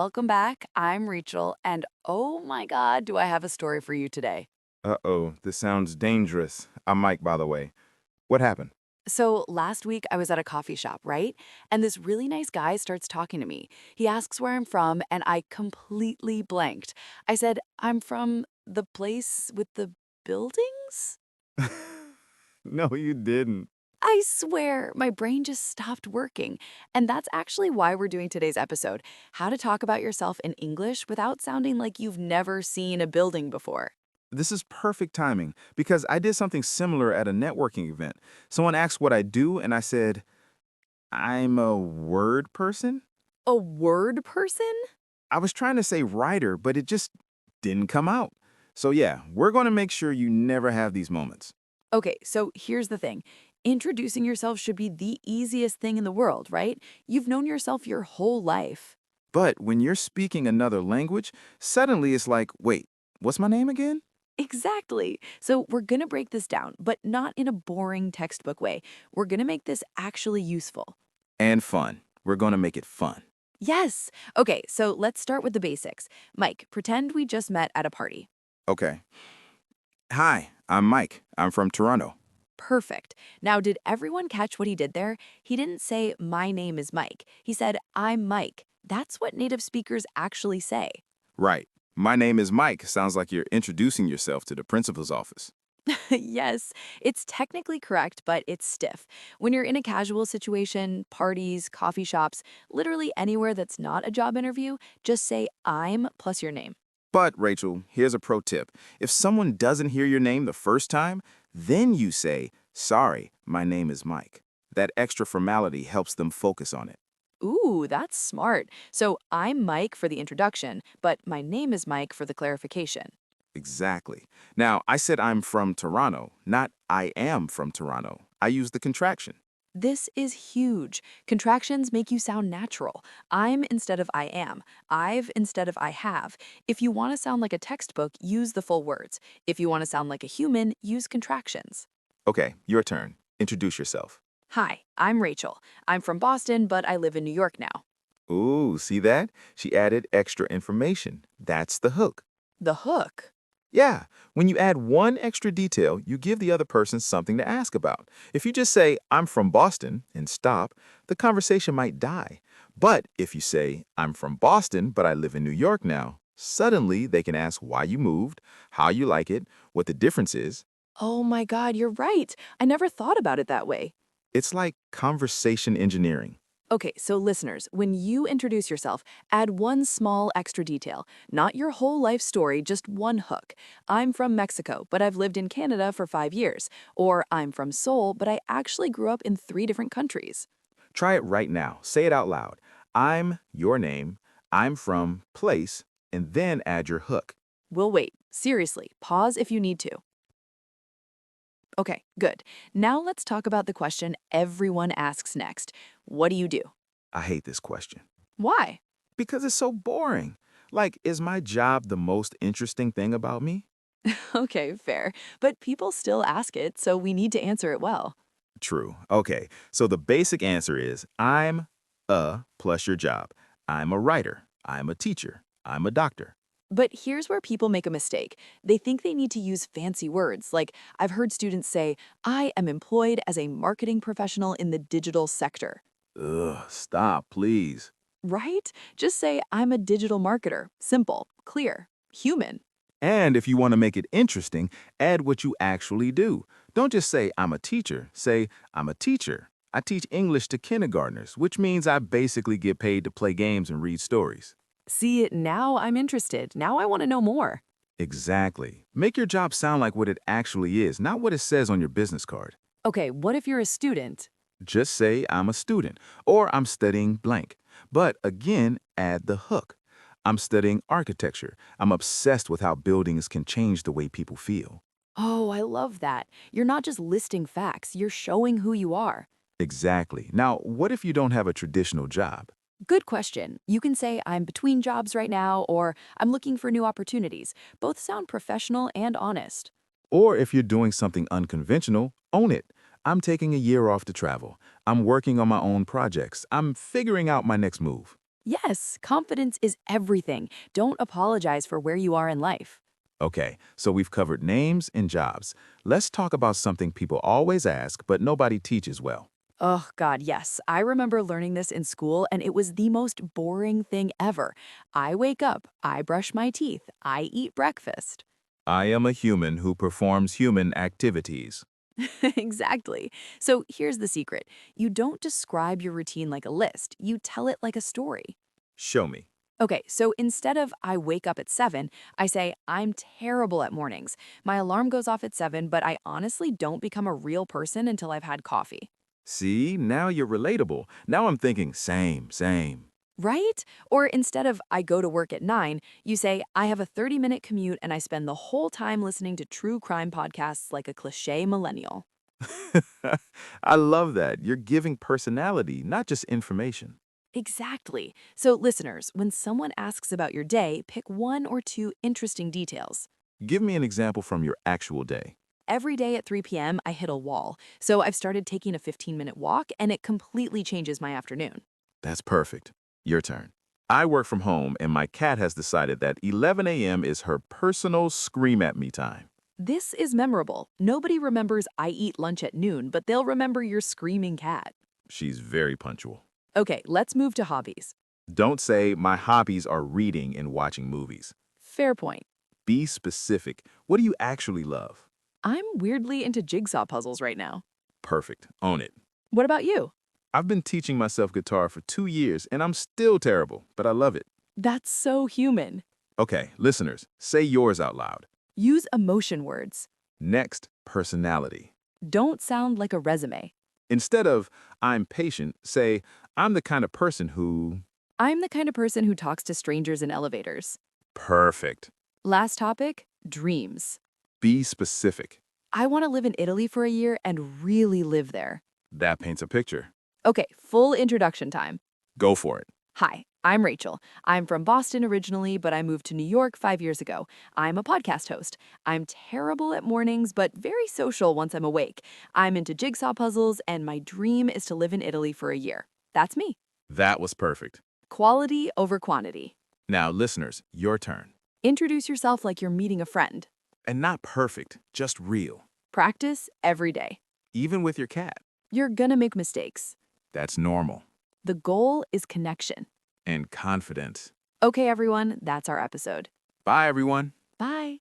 Welcome back. I'm Rachel, and oh my God, do I have a story for you today. Uh-oh, this sounds dangerous. I'm Mike, by the way. What happened? So, last week I was at a coffee shop, right? And this really nice guy starts talking to me. He asks where I'm from, and I completely blanked. I said, I'm from the place with the buildings? No, you didn't. I swear, my brain just stopped working. And that's actually why we're doing today's episode: how to talk about yourself in English without sounding like you've never seen a building before. This is perfect timing because I did something similar at a networking event. Someone asked what I do, and I said, I'm a word person. A word person? I was trying to say writer, but it just didn't come out. So, yeah, we're going to make sure you never have these moments. Okay, so here's the thing. Introducing yourself should be the easiest thing in the world, right? You've known yourself your whole life. But when you're speaking another language, suddenly it's like, wait, what's my name again? Exactly. So we're going to break this down, but not in a boring textbook way. We're going to make this actually useful. And fun. We're going to make it fun. Yes. Okay, so let's start with the basics. Mike, pretend we just met at a party. Okay. Hi, I'm Mike. I'm from Toronto. Perfect. Now, did everyone catch what he did there? He didn't say, my name is Mike. He said, I'm Mike. That's what native speakers actually say. Right. My name is Mike. Sounds like you're introducing yourself to the principal's office. Yes, it's technically correct, but it's stiff. When you're in a casual situation, parties, coffee shops, literally anywhere that's not a job interview, just say I'm plus your name. But, Rachel, here's a pro tip. If someone doesn't hear your name the first time, then you say, sorry, my name is Mike. That extra formality helps them focus on it. Ooh, that's smart. So I'm Mike for the introduction, but my name is Mike for the clarification. Exactly. Now, I said I'm from Toronto, not I am from Toronto. I use the contraction. This is huge. Contractions make you sound natural. I'm instead of I am. I've instead of I have. If you want to sound like a textbook, use the full words. If you want to sound like a human, use contractions. Okay, your turn. Introduce yourself. Hi, I'm Rachel. I'm from Boston, but I live in New York now. Ooh, see that? She added extra information. That's the hook. The hook. Yeah, when you add one extra detail, you give the other person something to ask about. If you just say, I'm from Boston, and stop, the conversation might die. But if you say, I'm from Boston, but I live in New York now, suddenly they can ask why you moved, how you like it, what the difference is. Oh my God, you're right. I never thought about it that way. It's like conversation engineering. Okay, so listeners, when you introduce yourself, add one small extra detail, not your whole life story, just one hook. I'm from Mexico, but I've lived in Canada for 5 years. Or I'm from Seoul, but I actually grew up in 3 different countries. Try it right now. Say it out loud. I'm your name, I'm from place, and then add your hook. We'll wait. Seriously, pause if you need to. Okay, good. Now let's talk about the question everyone asks next. What do you do? I hate this question. Why? Because it's so boring. Like, is my job the most interesting thing about me? Okay, fair. But people still ask it, so we need to answer it well. True. Okay, so the basic answer is I'm a plus your job. I'm a writer. I'm a teacher. I'm a doctor. But here's where people make a mistake. They think they need to use fancy words. Like, I've heard students say, I am employed as a marketing professional in the digital sector. Ugh, stop, please. Right? Just say, I'm a digital marketer. Simple, clear, human. And if you want to make it interesting, add what you actually do. Don't just say, I'm a teacher. Say, I'm a teacher. I teach English to kindergartners, which means I basically get paid to play games and read stories. See, now I'm interested. Now I want to know more. Exactly. Make your job sound like what it actually is, not what it says on your business card. Okay, what if you're a student? Just say, I'm a student, or I'm studying blank. But again, add the hook. I'm studying architecture. I'm obsessed with how buildings can change the way people feel. Oh, I love that. You're not just listing facts, you're showing who you are. Exactly. Now, what if you don't have a traditional job? Good question. You can say, I'm between jobs right now, or I'm looking for new opportunities. Both sound professional and honest. Or if you're doing something unconventional, own it. I'm taking a year off to travel. I'm working on my own projects. I'm figuring out my next move. Yes, confidence is everything. Don't apologize for where you are in life. Okay, so we've covered names and jobs. Let's talk about something people always ask, but nobody teaches well. Oh, God, yes. I remember learning this in school, and it was the most boring thing ever. I wake up, I brush my teeth, I eat breakfast. I am a human who performs human activities. Exactly. So here's the secret, you don't describe your routine like a list, you tell it like a story. Show me. Okay, so instead of I wake up at 7, I say I'm terrible at mornings. My alarm goes off at 7, but I honestly don't become a real person until I've had coffee. See, now you're relatable. Now I'm thinking same, same. Right? Or instead of I go to work at 9, you say I have a 30-minute commute and I spend the whole time listening to true crime podcasts like a cliche millennial. I love that. You're giving personality, not just information. Exactly. So, listeners, when someone asks about your day, pick one or two interesting details. Give me an example from your actual day. Every day at 3 p.m., I hit a wall. So, I've started taking a 15-minute walk and it completely changes my afternoon. That's perfect. Your turn. I work from home and my cat has decided that 11 a.m. is her personal scream at me time. This is memorable. Nobody remembers I eat lunch at noon, but they'll remember your screaming cat. She's very punctual. Okay, let's move to hobbies. Don't say my hobbies are reading and watching movies. Fair point. Be specific. What do you actually love? I'm weirdly into jigsaw puzzles right now. Perfect. Own it. What about you? I've been teaching myself guitar for 2 years and I'm still terrible, but I love it. That's so human. Okay, listeners, say yours out loud. Use emotion words. Next, personality. Don't sound like a resume. Instead of I'm patient, say I'm the kind of person who. I'm the kind of person who talks to strangers in elevators. Perfect. Last topic, dreams. Be specific. I want to live in Italy for a year and really live there. That paints a picture. Okay, full introduction time. Go for it. Hi, I'm Rachel. I'm from Boston originally, but I moved to New York 5 years ago. I'm a podcast host. I'm terrible at mornings, but very social once I'm awake. I'm into jigsaw puzzles, and my dream is to live in Italy for a year. That's me. That was perfect. Quality over quantity. Now, listeners, your turn. Introduce yourself like you're meeting a friend. And not perfect, just real. Practice every day. Even with your cat. You're gonna make mistakes. That's normal. The goal is connection. And confidence. Okay, everyone, that's our episode. Bye, everyone. Bye.